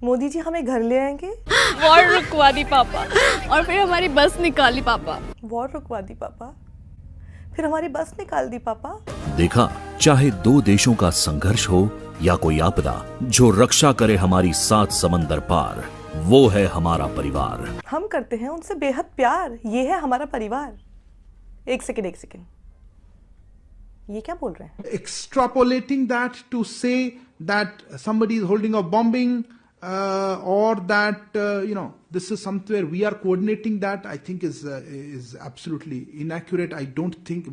मोदी जी हमें घर ले आएंगे? वॉर रुकवा दी पापा और फिर हमारी बस निकाली पापा। वॉर रुकवा दी पापा, फिर हमारी बस निकाल दी पापा। देखा, चाहे दो देशों का संघर्ष हो या कोई आपदा, जो रक्षा करे हमारी 7 समंदर पार, वो है हमारा परिवार। हम करते हैं उनसे बेहद प्यार, ये है हमारा परिवार। एक सेकंड, ये क्या बोल रहे हैं? Extrapolating that to say that somebody is holding a bombing or that this is somewhere we are coordinating that, I think is absolutely inaccurate. I don't think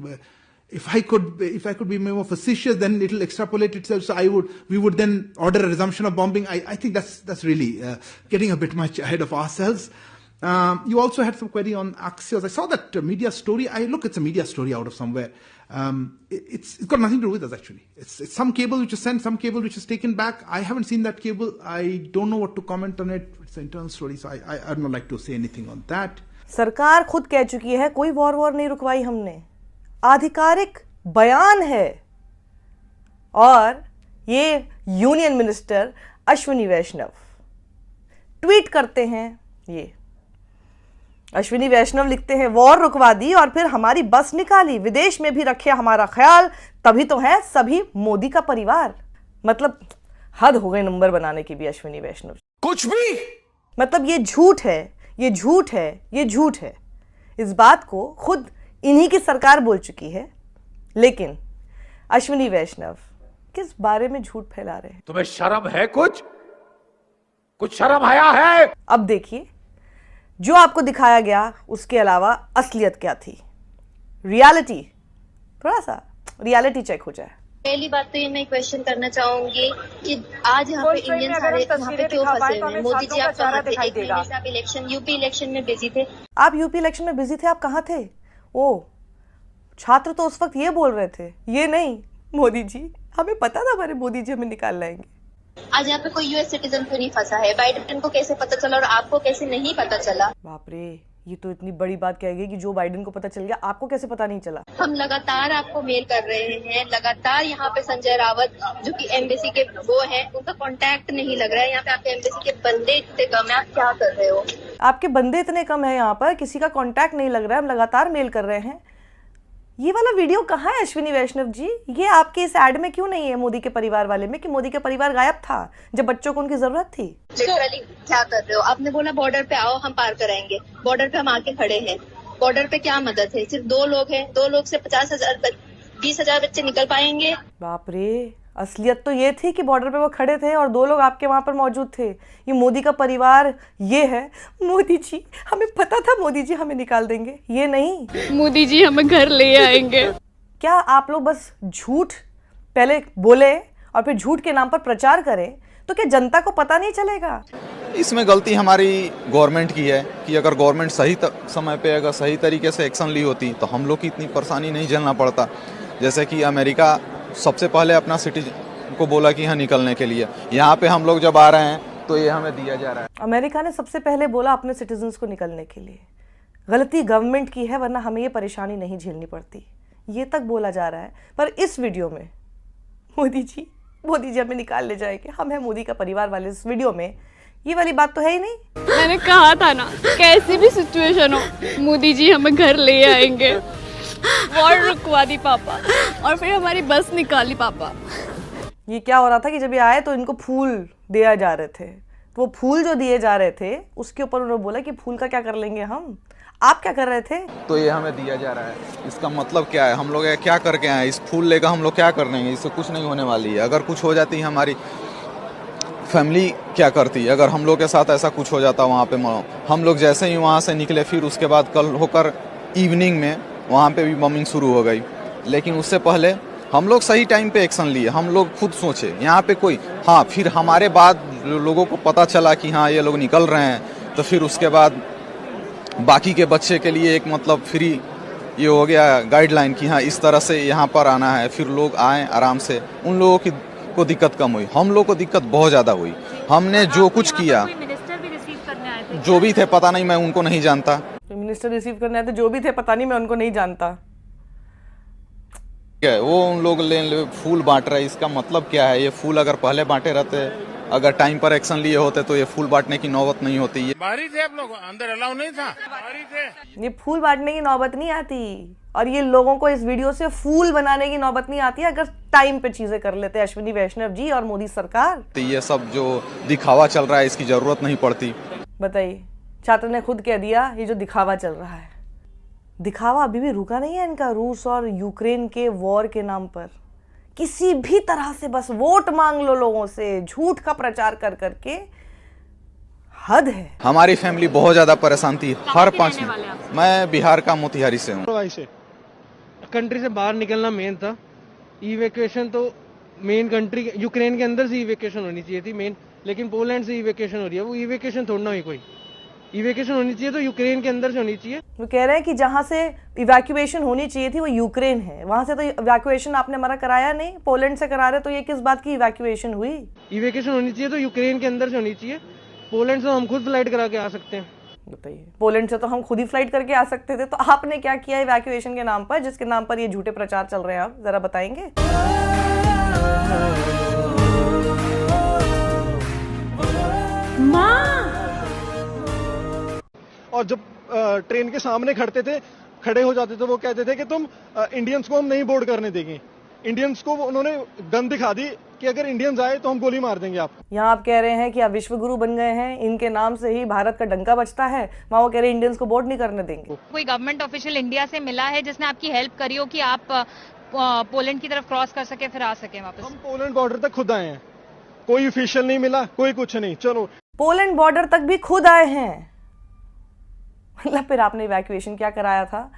if I could be more facetious, then it will extrapolate itself. So we would then order a resumption of bombing. I think that's really getting a bit much ahead of ourselves. You also had some query on Axios. I saw that media story. It's a media story out of somewhere. It's got nothing to do with us actually. It's some cable which is sent, some cable which is taken back. I haven't seen that cable. I don't know what to comment on it. It's an internal story, so I don't like to say anything on that. सरकार खुद कह चुकी है कोई war नहीं रुकवाई हमने, आधिकारिक बयान है। और ये यूनियन मिनिस्टर अश्विनी वैष्णव ट्वीट करते हैं, ये अश्विनी वैष्णव लिखते हैं वॉर रुकवा दी और फिर हमारी बस निकाली, विदेश में भी रखे हमारा ख्याल, तभी तो है सभी मोदी का परिवार। मतलब हद हो गई नंबर बनाने की भी अश्विनी वैष्णव। कुछ भी मतलब ये झूठ है, ये झूठ है, ये झूठ है। इस बात को खुद इन्हीं की सरकार बोल चुकी है, लेकिन अश्विनी वैष्णव किस बारे में झूठ फैला रहे हैं? तुम्हें शर्म है? कुछ शर्म आया है? अब देखिए, जो आपको दिखाया गया उसके अलावा असलियत क्या थी। रियलिटी, थोड़ा सा रियलिटी चेक हो जाए। पहली बात तो ये मैं क्वेश्चन करना चाहूंगी कि आज यहाँ पे इंडियन सारे यहाँ पे क्यों फंसे हुए हैं? मोदी जी आप कहाँ थे? एक महीने से आप यूपी इलेक्शन में बिजी थे। आप यूपी इलेक्शन में बिजी थे, आप कहाँ थे? ओ, छात्र तो उस वक्त ये बोल रहे थे, ये नहीं मोदी जी, हमें पता था हमारे मोदी जी हमें निकाल लाएंगे। आज यहाँ पे कोई यूएस सिटीजन क्यों नहीं फंसा है? बाइडेन को कैसे पता चला और आपको कैसे नहीं पता चला? बाप रे, ये तो इतनी बड़ी बात कह गई कि जो बाइडेन को पता चल गया, आपको कैसे पता नहीं चला? हम लगातार आपको मेल कर रहे हैं, लगातार यहाँ पे संजय रावत जो कि एम्बेसी के वो हैं, उनका कांटेक्ट नहीं लग रहा है। यहाँ पे आपके एम्बेसी के बंदे इतने कम है, आप क्या कर रहे हो? आपके बंदे इतने कम है, यहाँ पर किसी का कांटेक्ट नहीं लग रहा है, हम लगातार मेल कर रहे हैं। ये वाला वीडियो कहाँ है अश्विनी वैष्णव जी? ये आपके इस एड में क्यों नहीं है मोदी के परिवार वाले में, कि मोदी के परिवार गायब था जब बच्चों को उनकी जरूरत थी? लिटरली क्या कर रहे हो? आपने बोला बॉर्डर पे आओ, हम पार कराएंगे। बॉर्डर पे हम आके खड़े हैं, बॉर्डर पे क्या मदद है? सिर्फ 2 लोग हैं, 2 लोग से 20,000 बच्चे निकल पाएंगे? बाप रे, असलियत तो ये थी कि बॉर्डर पे वो खड़े थे और 2 लोग आपके वहां पर मौजूद थे। ये मोदी का परिवार ये है। मोदी जी, हमें पता था मोदी जी हमें निकाल देंगे, ये नहीं मोदी जी हमें घर ले आएंगे। क्या आप लोग बस झूठ पहले बोले और फिर झूठ के नाम पर प्रचार करें तो क्या जनता को पता नहीं चलेगा? इसमें गलती हमारी गवर्नमेंट की है कि अगर गवर्नमेंट सही समय पे अगर सही तरीके से एक्शन ली होती तो हम लोग की इतनी परेशानी नहीं झेलना पड़ता। जैसे कि अमेरिका सबसे पहले अपना सिटीजन को बोला कि यहाँ निकलने के लिए, यहाँ पे हम लोग जब आ रहे हैं तो ये हमें दिया जा रहा है। अमेरिका ने सबसे पहले बोला अपने सिटीजन्स को निकलने के लिए। गलती गवर्नमेंट की है, वरना हमें ये परेशानी नहीं झेलनी पड़ती, ये तक बोला जा रहा है। पर इस वीडियो में मोदी जी हमें निकाल ले जाएंगे, हम हैं मोदी का परिवार वाले इस वीडियो में, ये वाली बात तो है ही नहीं। मैंने कहा था ना, कैसी भी सिचुएशन हो मोदी जी हमें घर ले आएंगे। वॉर रुकवा दी पापा और फिर हमारी बस निकाली पापा। ये क्या हो रहा था कि जब ये आए तो इनको फूल दिया जा रहे थे, तो वो फूल जो दिए जा रहे थे उसके ऊपर उन्होंने बोला कि फूल का क्या कर लेंगे हम, आप क्या कर रहे थे? तो ये हमें दिया जा रहा है, इसका मतलब क्या है? हम लोग क्या करके आए? इस फूल लेकर हम लोग क्या कर लेंगे? इससे कुछ नहीं होने वाली है। अगर कुछ हो जाती हमारी फैमिली क्या करती? अगर हम लोग के साथ ऐसा कुछ हो जाता वहाँ पे, हम लोग जैसे ही वहाँ से निकले, फिर उसके बाद कल होकर इवनिंग में वहाँ पे भी बमिंग शुरू हो गई। लेकिन उससे पहले हम लोग सही टाइम पे एक्शन लिए, हम लोग खुद सोचे यहाँ पे कोई, हाँ फिर हमारे बाद लोगों को पता चला कि हाँ ये लोग निकल रहे हैं, तो फिर उसके बाद बाकी के बच्चे के लिए एक मतलब फ्री ये हो गया गाइडलाइन कि हाँ इस तरह से यहाँ पर आना है। फिर लोग आए आराम से, उन लोगों की को दिक्कत कम हुई, हम लोग को दिक्कत बहुत ज़्यादा हुई। हमने जो कुछ किया, जो भी थे पता नहीं, मैं उनको नहीं जानता। मिनिस्टर रिसीव करने आए थे, जो भी थे पता नहीं, मैं उनको नहीं जानता। वो उन लोग ले फूल बांट रहे, इसका मतलब क्या है? ये फूल अगर पहले बांटे रहते अगर टाइम पर एक्शन लिए होते तो ये फूल बांटने की नौबत नहीं होती। ये बाहरी थे आप लोग, अंदर अलाउ नहीं था, बाहरी थे। ये फूल बांटने की नौबत नहीं आती और ये लोगों को इस वीडियो से फूल बनाने की नौबत नहीं आती अगर टाइम पे चीजें कर लेते अश्विनी वैष्णव जी और मोदी सरकार। तो ये सब जो दिखावा चल रहा है इसकी जरूरत नहीं पड़ती। बताइए, छात्र ने खुद कह दिया ये जो दिखावा चल रहा है, दिखावा अभी भी रुका नहीं है इनका रूस और यूक्रेन के वॉर के नाम पर। किसी भी तरह से बस वोट मांग लो लोगों से, झूठ का प्रचार कर करके हद है। हमारी फैमिली बहुत ज्यादा परेशान थी। हर 5 मिनट। मैं बिहार का मोतिहारी से हूँ। कंट्री से बाहर निकलना मेन था। इवैक्यूएशन तो मेन कंट्री यूक्रेन के अंदर से इवैक्यूएशन होनी चाहिए थी मेन, लेकिन पोलैंड से इवैक्यूएशन हो रही है। वो इवैक्यूएशन थोड़ा ना हुई, कोई इवैक्यूएशन होनी चाहिए तो यूक्रेन के अंदर से होनी चाहिए। वो कह रहे हैं कि जहां से इवैक्यूएशन होनी चाहिए थी वो यूक्रेन है, वहां से तो इवैक्यूएशन आपने मना कराया नहीं, पोलैंड से करा रहे, तो ये किस बात की इवैक्यूएशन हुई? इवैक्यूएशन होनी चाहिए तो यूक्रेन के अंदर से होनी चाहिए। पोलैंड से हम खुद फ्लाइट करा के आ सकते हैं। बताइए, पोलैंड से तो हम खुद ही फ्लाइट करके आ सकते थे, तो आपने क्या किया इवैक्यूएशन के नाम पर, जिसके नाम पर ये झूठे प्रचार चल रहे हैं? आप जरा बताएंगे। और जब ट्रेन के सामने खड़े हो जाते थे, वो कहते थे कि तुम इंडियंस को हम नहीं बोर्ड करने देंगे। इंडियंस को उन्होंने गन दिखा दी कि अगर इंडियंस आए तो हम गोली मार देंगे आप। यहाँ आप कह रहे हैं कि आप विश्व गुरु बन गए हैं, इनके नाम से ही भारत का डंका बजता है, वहाँ वो कह रहे हैं इंडियंस को बोर्ड नहीं करने देंगे। कोई गवर्नमेंट ऑफिशियल इंडिया से मिला है जिसने आपकी हेल्प करी हो कि आप पोलैंड की तरफ क्रॉस कर सके फिर आ सके वापस? हम पोलैंड बॉर्डर तक खुद आए हैं, कोई ऑफिशियल नहीं मिला, कोई कुछ नहीं। चलो, पोलैंड बॉर्डर तक भी खुद आए हैं, मतलब फिर आपने इवैक्यूएशन क्या कराया था?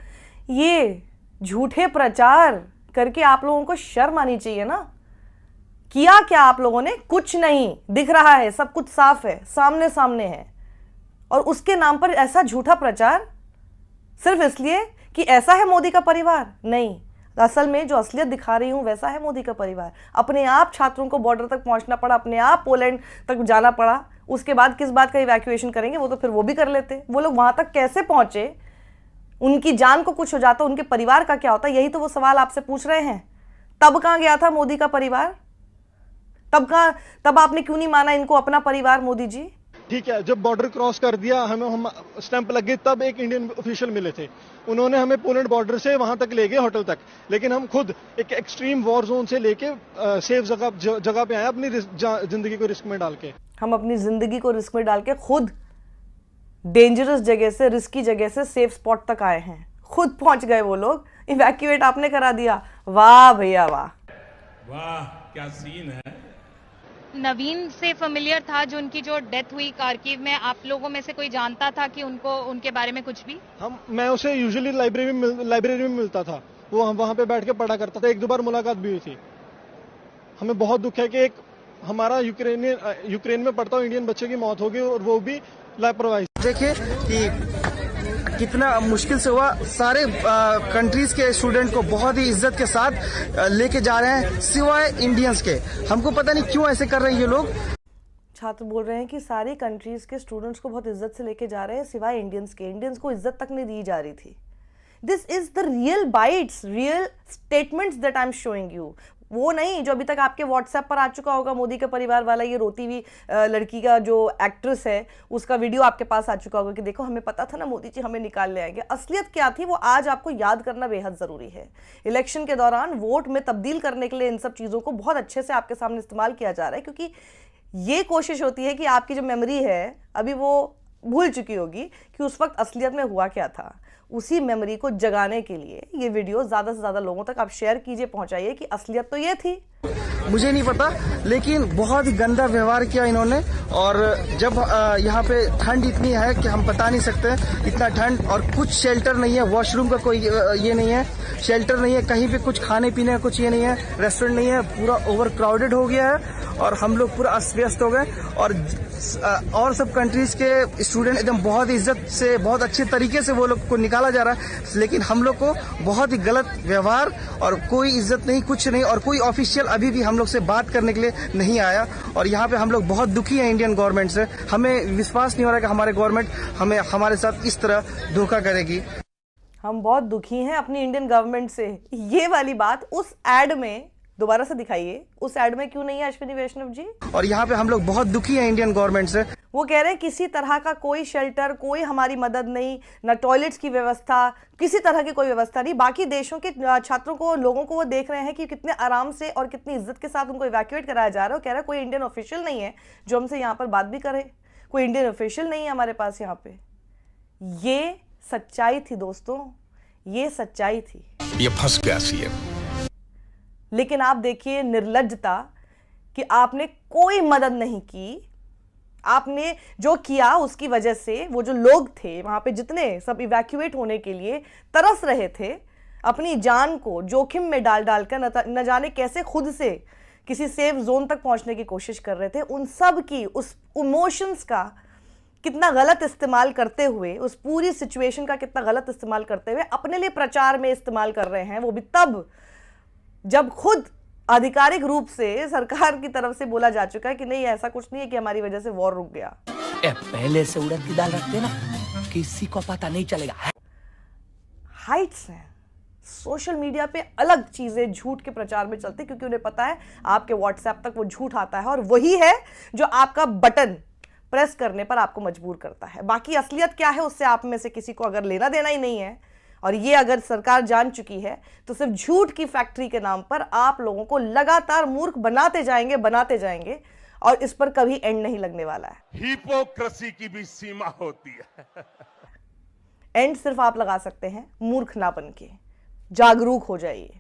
ये झूठे प्रचार करके आप लोगों को शर्म आनी चाहिए ना। किया क्या आप लोगों ने? कुछ नहीं दिख रहा है, सब कुछ साफ है, सामने सामने है, और उसके नाम पर ऐसा झूठा प्रचार सिर्फ इसलिए कि ऐसा है मोदी का परिवार? नहीं, असल में जो असलियत दिखा रही हूं वैसा है मोदी का परिवार। अपने आप छात्रों को बॉर्डर तक पहुंचना पड़ा, अपने आप पोलैंड तक जाना पड़ा, उसके बाद किस बात का इवैक्यूएशन करेंगे? वो तो फिर वो भी कर लेते। वो लोग वहां तक कैसे पहुंचे? उनकी जान को कुछ हो जाता, उनके परिवार का क्या होता? यही तो वो सवाल आपसे पूछ रहे हैं। तब कहां गया था मोदी का परिवार? तब आपने क्यों नहीं माना इनको अपना परिवार? मोदी जी, ठीक है, जब बॉर्डर क्रॉस कर दिया, हम स्टैंप लग गई, तब एक इंडियन ऑफिशियल मिले थे, उन्होंने हमें पोलैंड बॉर्डर से वहां तक ले गए, होटल तक। लेकिन हम खुद एक एक्सट्रीम वॉर जोन से लेके सेफ जगह पे आए, अपनी जिंदगी को रिस्क में डाल के। हम अपनी जिंदगी को रिस्क में डाल के खुद डेंजरस जगह से, रिस्की जगह से सेफ स्पॉट तक आए हैं, खुद पहुंच गए वो लोग। इवैक्यूएट आपने करा दिया। वाह भैया वाह, वाह क्या सीन है। नवीन से फेमिलियर था जो उनकी जो डेथ हुई कारगिल में, आप लोगों में से कोई जानता था कि उनको उनके बारे में कुछ भी? मैं उसे यूजुअली लाइब्रेरी में मिलता था, वो हम वहां पे बैठ के पढ़ा करता था, 1-2 बार मुलाकात भी हुई थी। हमें बहुत दुख है कि एक हमारा यूक्रेन में पढ़ता हुआ इंडियन बच्चे की मौत हो गई, और वो भी लापरवाही। देखिए कि कितना मुश्किल से हुआ। सारे कंट्रीज के स्टूडेंट को बहुत ही इज्जत के साथ लेके जा रहे हैं, सिवाय इंडियंस के। हमको पता नहीं क्यों ऐसे कर रहे हैं ये लोग। छात्र बोल रहे हैं कि सारी कंट्रीज के स्टूडेंट्स को बहुत इज्जत से लेके जा रहे हैं, सिवाय इंडियंस के। इंडियंस को इज्जत तक नहीं दी जा रही थी। This is the real bytes, real statements that I am showing you. वो नहीं जो अभी तक आपके व्हाट्सएप पर आ चुका होगा, मोदी के परिवार वाला ये रोती हुई लड़की का जो एक्ट्रेस है, उसका वीडियो आपके पास आ चुका होगा कि देखो हमें पता था ना मोदी जी हमें निकाल ले आएंगे। असलियत क्या थी वो आज आपको याद करना बेहद ज़रूरी है। इलेक्शन के दौरान वोट में तब्दील करने के लिए इन सब चीज़ों को बहुत अच्छे से आपके सामने इस्तेमाल किया जा रहा है, क्योंकि ये कोशिश होती है कि आपकी जो मेमोरी है अभी वो भूल चुकी होगी कि उस वक्त असलियत में हुआ क्या था। उसी मेमोरी को जगाने के लिए ये वीडियो ज़्यादा से ज़्यादा लोगों तक आप शेयर कीजिए, पहुंचाइए कि असलियत तो ये थी। मुझे नहीं पता, लेकिन बहुत ही गंदा व्यवहार किया इन्होंने। और जब यहाँ पे ठंड इतनी है कि हम बता नहीं सकते, इतना ठंड, और कुछ शेल्टर नहीं है, वॉशरूम का कोई ये नहीं है, शेल्टर नहीं है, कहीं पे कुछ खाने पीने का कुछ ये नहीं है, रेस्टोरेंट नहीं है, पूरा ओवर क्राउडेड हो गया है और हम लोग पूरा अस्त व्यस्त हो गए। और सब कंट्रीज के स्टूडेंट एकदम बहुत इज्जत से, बहुत अच्छे तरीके से वो लोग को निकाला जा रहा है, लेकिन हम लोग को बहुत ही गलत व्यवहार और कोई इज्जत नहीं, कुछ नहीं। और कोई ऑफिशियल अभी भी हम लोग से बात करने के लिए नहीं आया। और यहाँ पे हम लोग बहुत दुखी हैं इंडियन गवर्नमेंट से। हमें विश्वास नहीं हो रहा कि हमारे गवर्नमेंट हमारे साथ इस तरह धोखा करेगी। हम बहुत दुखी हैं अपनी इंडियन गवर्नमेंट से। ये वाली बात उस एड में दोबारा से दिखाइए, उस एड में क्यों नहीं है अश्विनी वैष्णव जी? और यहाँ पे हम लोग बहुत दुखी हैं इंडियन गवर्नमेंट से। वो कह रहे हैं किसी तरह का कोई शेल्टर, कोई हमारी मदद नहीं, ना टॉयलेट्स की व्यवस्था, किसी तरह की कोई व्यवस्था नहीं। बाकी देशों के छात्रों को, लोगों को वो देख रहे हैं कि कितने आराम से और कितनी इज्जत के साथ उनको इवैक्यूएट कराया जा रहा है। कह रहा है कोई इंडियन ऑफिशियल नहीं है जो हमसे यहाँ पर बात भी करे, कोई इंडियन ऑफिशियल नहीं है हमारे पास यहाँ पे। ये सच्चाई थी दोस्तों, ये सच्चाई थी। ये फंस गया सीएम। लेकिन आप देखिए निर्लज्जता कि आपने कोई मदद नहीं की। आपने जो किया उसकी वजह से वो जो लोग थे वहां पे, जितने सब इवैक्यूएट होने के लिए तरस रहे थे, अपनी जान को जोखिम में डाल कर न जाने कैसे खुद से किसी सेफ जोन तक पहुंचने की कोशिश कर रहे थे, उन सब की उस इमोशंस का कितना गलत इस्तेमाल करते हुए, उस पूरी सिचुएशन का कितना गलत इस्तेमाल करते हुए अपने लिए प्रचार में इस्तेमाल कर रहे हैं। वो भी तब जब खुद आधिकारिक रूप से सरकार की तरफ से बोला जा चुका है कि नहीं, ऐसा कुछ नहीं है कि हमारी वजह से वॉर रुक गया। पहले से उड़द की दाल रखते ना, किसी को पता नहीं चलेगा। हाइट्स हैं, सोशल मीडिया पे अलग चीजें झूठ के प्रचार में चलती, क्योंकि उन्हें पता है आपके व्हाट्सएप तक वो झूठ आता है और वही है जो आपका बटन प्रेस करने पर आपको मजबूर करता है। बाकी असलियत क्या है उससे आप में से किसी को अगर लेना देना ही नहीं है, और ये अगर सरकार जान चुकी है, तो सिर्फ झूठ की फैक्ट्री के नाम पर आप लोगों को लगातार मूर्ख बनाते जाएंगे और इस पर कभी एंड नहीं लगने वाला है। हिपोक्रेसी की भी सीमा होती है। एंड सिर्फ आप लगा सकते हैं मूर्ख ना बन के। जागरूक हो जाइए।